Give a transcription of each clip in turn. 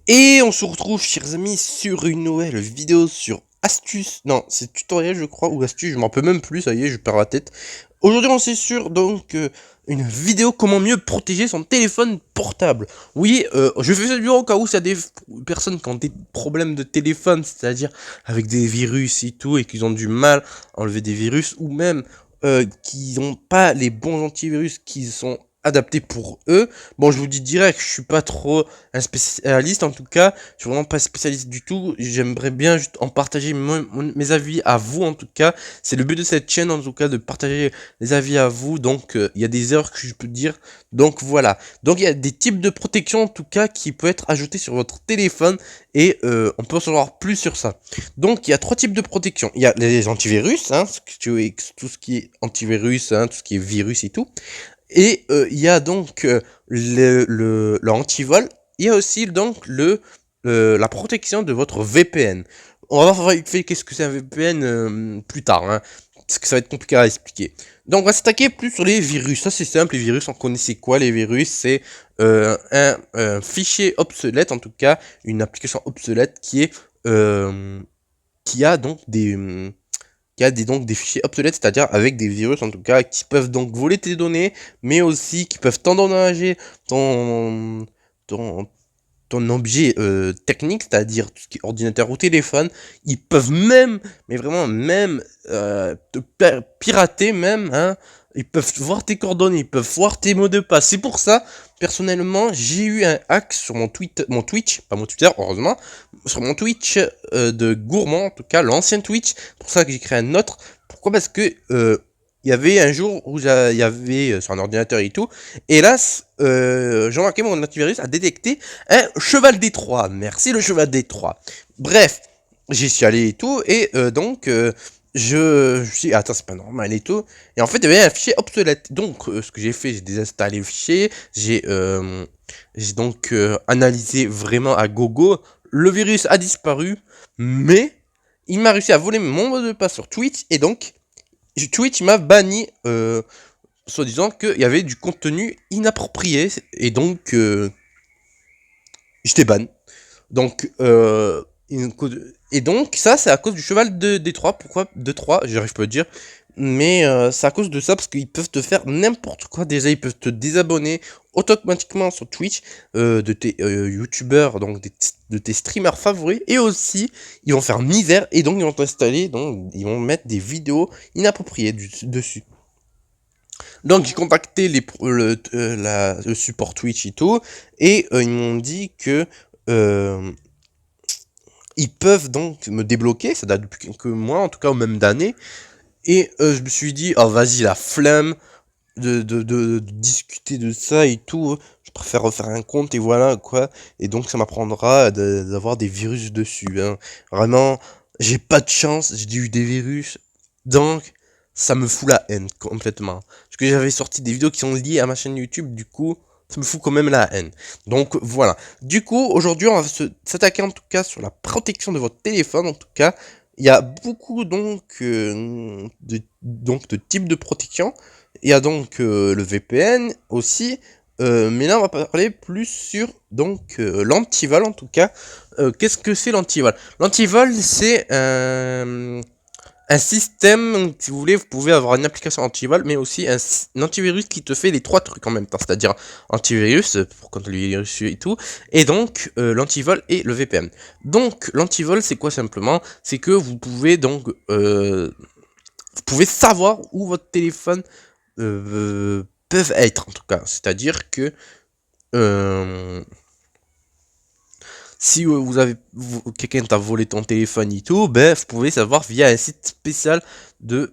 Et on se retrouve, chers amis, sur une nouvelle vidéo sur astuces. Non, c'est tutoriel, je crois, ou astuces, je m'en peux même plus, ça y est, je perds la tête. Aujourd'hui, on s'est sur donc une vidéo comment mieux protéger son téléphone portable. Oui, je fais cette vidéo au cas où il y a des personnes qui ont des problèmes de téléphone, c'est-à-dire avec des virus et tout, et qu'ils ont du mal à enlever des virus, ou même qui n'ont pas les bons antivirus qui sont adaptés pour eux. Bon, je vous dis direct, je suis pas trop un spécialiste, en tout cas, je suis vraiment pas spécialiste du tout. J'aimerais bien juste en partager mes avis à vous, en tout cas. C'est le but de cette chaîne, en tout cas, de partager les avis à vous. Donc, il y a des erreurs que je peux dire. Donc, voilà. Donc, il y a des types de protection, en tout cas, qui peuvent être ajoutés sur votre téléphone. Et on peut en savoir plus sur ça. Donc, il y a trois types de protection. Il y a les antivirus, hein, tout ce qui est antivirus, hein, tout ce qui est virus et tout. Et il y a donc le antivol. Il y a aussi donc la protection de votre VPN. On va voir qu'est-ce que c'est un VPN plus tard, hein, parce que ça va être compliqué à expliquer. Donc on va s'attaquer plus sur les virus. Ça c'est simple, les virus, on connaissait quoi les virus? C'est un fichier obsolète, en tout cas une application obsolète qui a donc des fichiers obsolètes, c'est-à-dire avec des virus en tout cas, qui peuvent donc voler tes données, mais aussi qui peuvent t'endommager ton, ton objet technique, c'est-à-dire tout ce qui est ordinateur ou téléphone. Ils peuvent même, mais vraiment même, pirater même, hein. Ils peuvent voir tes coordonnées, ils peuvent voir tes mots de passe. C'est pour ça, personnellement, j'ai eu un hack sur mon Twitch, pas mon Twitter, heureusement, sur mon Twitch de Gourmand, en tout cas, l'ancien Twitch. C'est pour ça que j'ai créé un autre. Pourquoi? Parce que il y avait un jour où il y avait sur un ordinateur et tout, hélas, j'ai remarqué mon antivirus a détecté un cheval D3. Merci le cheval D3. Bref, j'y suis allé et tout, et donc je me suis dit, attends, c'est pas normal et tout. Et en fait, il y avait un fichier obsolète. Donc, ce que j'ai fait, j'ai désinstallé le fichier, j'ai donc analysé vraiment à gogo. Le virus a disparu, mais il m'a réussi à voler mon mot de passe sur Twitch, et donc Twitch m'a banni, soi-disant qu'il y avait du contenu inapproprié, et donc j'étais ban. Donc, et donc ça c'est à cause du cheval de D3. Pourquoi D3? J'arrive pas à dire. Mais c'est à cause de ça, parce qu'ils peuvent te faire n'importe quoi. Déjà, ils peuvent te désabonner automatiquement sur Twitch de tes youtubeurs, donc de tes streamers favoris. Et aussi, ils vont faire misère, et donc ils vont t'installer, donc ils vont mettre des vidéos inappropriées dessus. Donc j'ai contacté le support Twitch et tout, et ils m'ont dit que ils peuvent donc me débloquer, ça date depuis quelques mois, en tout cas, ou même d'années. Et je me suis dit, oh vas-y, la flemme de discuter de ça et tout. Je préfère refaire un compte et voilà quoi. Et donc ça m'apprendra d'avoir des virus dessus, hein. Vraiment, j'ai pas de chance, j'ai eu des virus. Donc ça me fout la haine complètement. Parce que j'avais sorti des vidéos qui sont liées à ma chaîne YouTube, du coup, ça me fout quand même la haine. Donc voilà. Du coup, aujourd'hui, on va s'attaquer en tout cas sur la protection de votre téléphone. En tout cas, il y a beaucoup donc de types de protection. Il y a donc le VPN aussi. Mais là, on va parler plus sur donc l'antivol en tout cas. Qu'est-ce que c'est l'antivol? L'antivol, c'est un système, si vous voulez, vous pouvez avoir une application antivol, mais aussi un antivirus qui te fait les trois trucs en même temps, c'est-à-dire antivirus pour contre le virus et tout, et donc l'antivol et le VPN. Donc l'antivol, c'est quoi simplement? C'est que vous pouvez donc vous pouvez savoir où votre téléphone peuvent être, en tout cas, c'est-à-dire que si vous avez quelqu'un t'a volé ton téléphone et tout, ben vous pouvez savoir via un site spécial de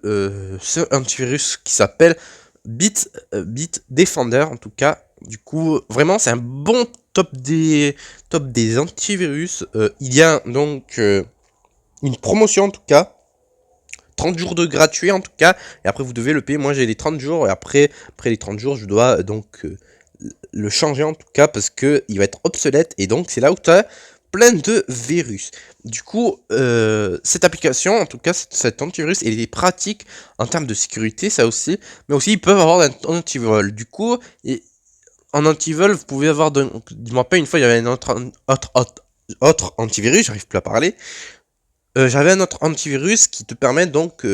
ce antivirus qui s'appelle Bitdefender en tout cas. Du coup, vraiment c'est un bon top des antivirus. Il y a donc une promotion en tout cas. 30 jours de gratuit en tout cas, et après vous devez le payer. Moi j'ai les 30 jours, et après les 30 jours je dois donc le changer en tout cas, parce que il va être obsolète, et donc c'est là où tu as plein de virus. Du coup, cette application, en tout cas cet antivirus, il est pratique en termes de sécurité, ça aussi, mais aussi ils peuvent avoir un antivol. Du coup, en antivol, vous pouvez avoir, je me rappelle une fois, il y avait un autre antivirus, j'arrive plus à parler. J'avais un autre antivirus qui te permet donc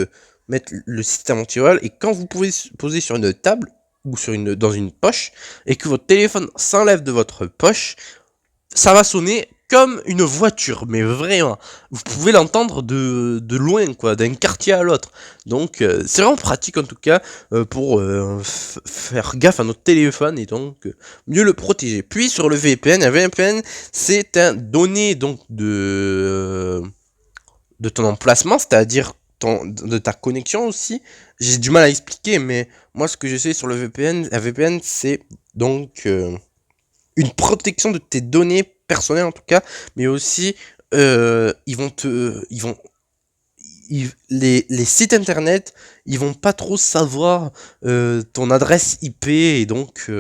mettre le système antivirus et quand vous pouvez poser sur une table ou dans une poche et que votre téléphone s'enlève de votre poche, ça va sonner comme une voiture, mais vraiment. Vous pouvez l'entendre de loin, quoi, d'un quartier à l'autre. Donc, c'est vraiment pratique en tout cas pour faire gaffe à notre téléphone et donc mieux le protéger. Puis sur le VPN, un VPN, c'est un donné donc de ton emplacement, c'est-à-dire de ta connexion aussi. J'ai du mal à expliquer, mais moi ce que je sais sur le VPN, un VPN c'est donc une protection de tes données personnelles en tout cas, mais aussi les sites internet, ils vont pas trop savoir ton adresse IP et donc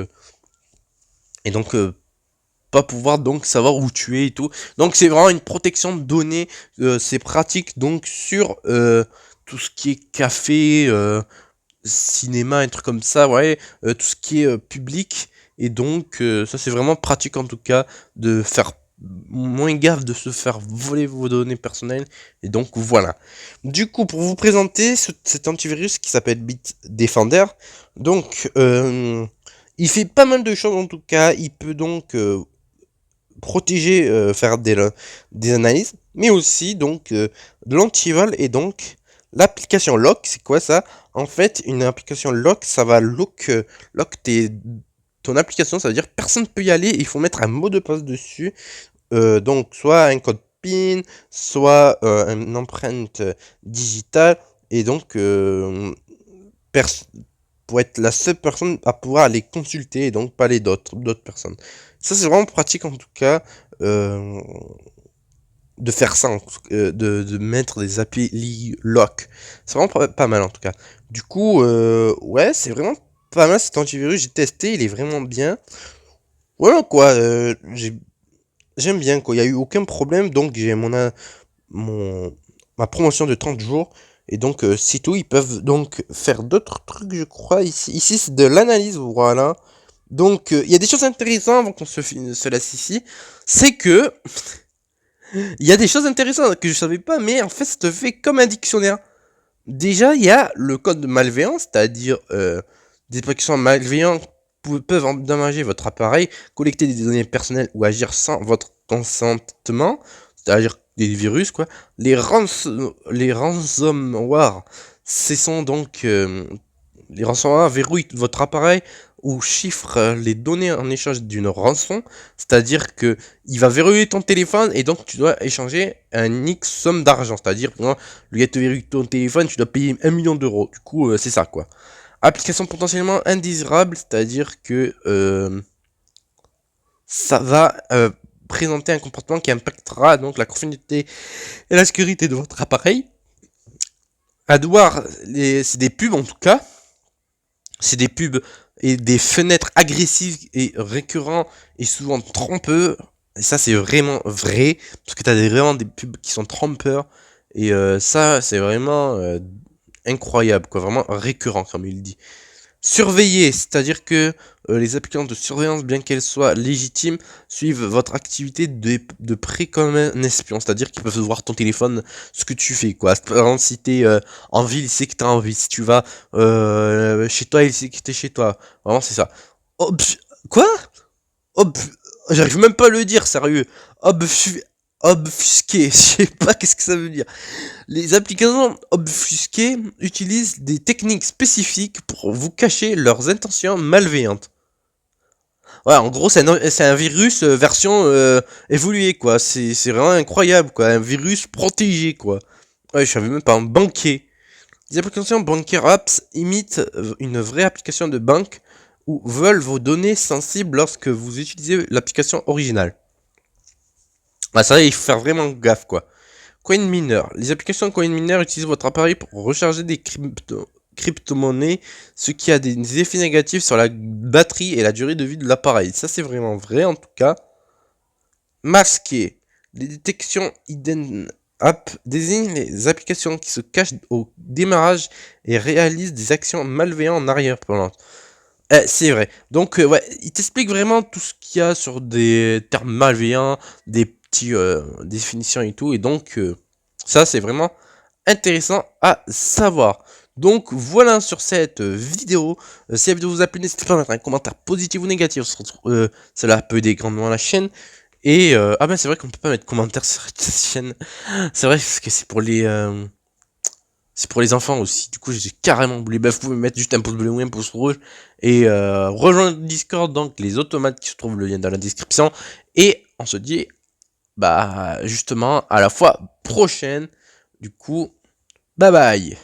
pas pouvoir donc savoir où tu es et tout. Donc c'est vraiment une protection de données, c'est pratique donc sur tout ce qui est café, cinéma, un truc comme ça, ouais, tout ce qui est public. Et donc ça c'est vraiment pratique en tout cas de faire moins gaffe de se faire voler vos données personnelles. Et donc voilà. Du coup pour vous présenter cet antivirus qui s'appelle Bitdefender, donc il fait pas mal de choses en tout cas. Il peut donc protéger, faire des analyses, mais aussi donc de l'antivirus et donc l'application lock, c'est quoi ça? En fait, une application lock, ça va lock ton application, ça veut dire personne ne peut y aller, il faut mettre un mot de passe dessus, donc soit un code PIN, soit une empreinte digitale, et donc pour être la seule personne à pouvoir aller consulter et donc pas les d'autres personnes. Ça c'est vraiment pratique en tout cas euh, de faire ça, de mettre des applis lock. C'est vraiment pas mal en tout cas. Du coup, ouais, c'est vraiment pas mal cet antivirus. J'ai testé, il est vraiment bien. Voilà quoi, j'aime bien quoi. Il n'y a eu aucun problème, donc j'ai mon ma promotion de 30 jours. Et donc, c'est tout. Ils peuvent donc faire d'autres trucs, je crois. Ici c'est de l'analyse, voilà. Donc, il y a des choses intéressantes avant qu'on se laisse ici. C'est que, il y a des choses intéressantes que je savais pas, mais en fait, ça te fait comme un dictionnaire. Déjà, il y a le code malveillant, c'est-à-dire des applications malveillantes peuvent endommager votre appareil, collecter des données personnelles ou agir sans votre consentement, c'est-à-dire des virus, quoi. Les ransomware, ce sont donc les ransomware verrouillent votre appareil ou chiffrent les données en échange d'une rançon, c'est-à-dire que il va verrouiller ton téléphone et donc tu dois échanger un X somme d'argent, c'est-à-dire que le gars te verrouille ton téléphone, tu dois payer 1 million d'euros. Du coup, c'est ça quoi. Application potentiellement indésirable, c'est-à-dire que ça va présenter un comportement qui impactera donc la confiabilité et la sécurité de votre appareil. C'est des pubs en tout cas. C'est des pubs et des fenêtres agressives et récurrents et souvent trompeux. Et ça, c'est vraiment vrai. Parce que t'as vraiment des pubs qui sont trompeurs. Et ça, c'est vraiment incroyable, quoi. Vraiment récurrent, comme il dit. Surveiller, c'est-à-dire que les applications de surveillance, bien qu'elles soient légitimes, suivent votre activité de près comme un espion. C'est-à-dire qu'ils peuvent voir ton téléphone, ce que tu fais, quoi. Par exemple, si t'es en ville, il sait que t'es en ville. Si tu vas chez toi, il sait que t'es chez toi. Vraiment, c'est ça. Quoi? J'arrive même pas à le dire, sérieux. Obfusqué, je sais pas qu'est-ce que ça veut dire. Les applications obfusquées utilisent des techniques spécifiques pour vous cacher leurs intentions malveillantes. Ouais, en gros, c'est un virus version évoluée, quoi. C'est vraiment incroyable, quoi. Un virus protégé, quoi. Ouais, je savais même pas. Un banquier. Les applications bancaires apps imitent une vraie application de banque ou volent vos données sensibles lorsque vous utilisez l'application originale. Ah, ça, il faut faire vraiment gaffe, quoi. CoinMiner. Les applications CoinMiner utilisent votre appareil pour recharger des crypto-monnaies, ce qui a des effets négatifs sur la batterie et la durée de vie de l'appareil. Ça, c'est vraiment vrai, en tout cas. Masquer. Les détections hidden app désignent les applications qui se cachent au démarrage et réalisent des actions malveillantes en arrière-plan. C'est vrai. Donc, ouais, il t'explique vraiment tout ce qu'il y a sur des termes malveillants, des petits définitions et tout. Et donc, ça, c'est vraiment intéressant à savoir. Donc voilà sur cette vidéo. Si la vidéo vous a plu, n'hésitez pas à mettre un commentaire positif ou négatif. Cela peut aider grandement la chaîne. Et ah ben c'est vrai qu'on peut pas mettre commentaire sur cette chaîne. C'est vrai parce que c'est pour les enfants aussi. Du coup j'ai carrément oublié. Bah, vous pouvez mettre juste un pouce bleu ou un pouce rouge. Et rejoindre le Discord, donc les automates qui se trouvent le lien dans la description. Et on se dit bah justement à la fois prochaine. Du coup, bye bye.